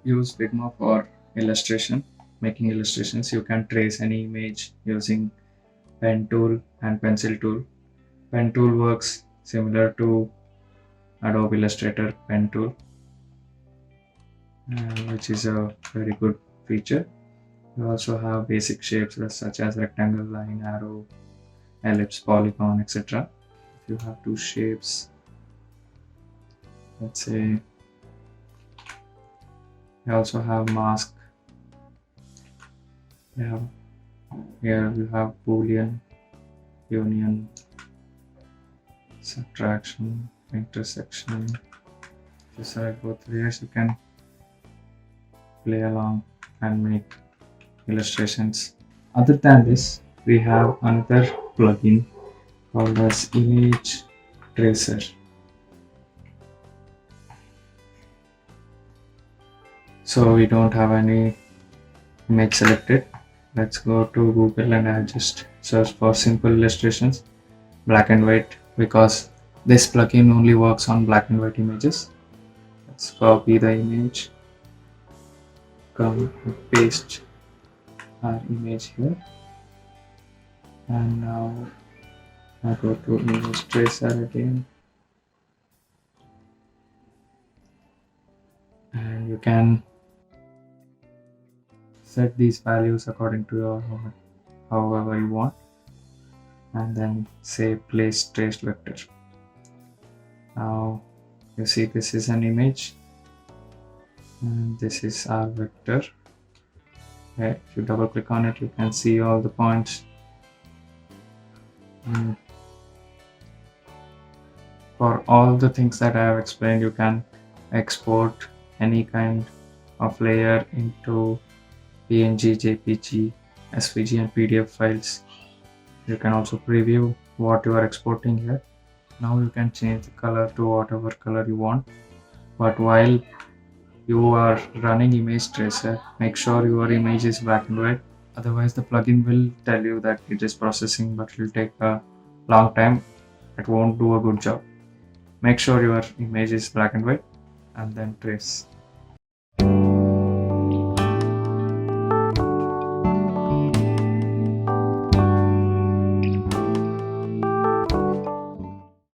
use Figma for illustration, making illustrations. You can trace any image using pen tool and pencil tool. Pen tool works similar to Adobe Illustrator pen tool, which is a very good feature. You also have basic shapes such as rectangle, line, arrow, ellipse, polygon, etc. If you have two shapes, let's say, you also have mask. Here you have Boolean, union, subtraction, intersection. If you select both layers, you can play along and make illustrations. Other than this, we have another plugin called as Image Tracer. So we don't have any image selected. Let's go to Google and I'll just search for simple illustrations, black and white, because this plugin only works on black and white images. Let's copy the image, come and paste our image here, and now I go to Image Tracer again, and you can set these values according to your however you want, and then say place traced vector. Now you see this is an image and this is our vector. Okay, if you double click on it, you can see all the points. For all the things that I have explained, you can export any kind of layer into PNG, JPG, SVG and PDF files. You can also preview what you are exporting here. Now you can change the color to whatever color you want. But while you are running Image Tracer, make sure your image is black and white. Otherwise the plugin will tell you that it is processing, but it will take a long time. It won't do a good job. Make sure your image is black and white and then trace.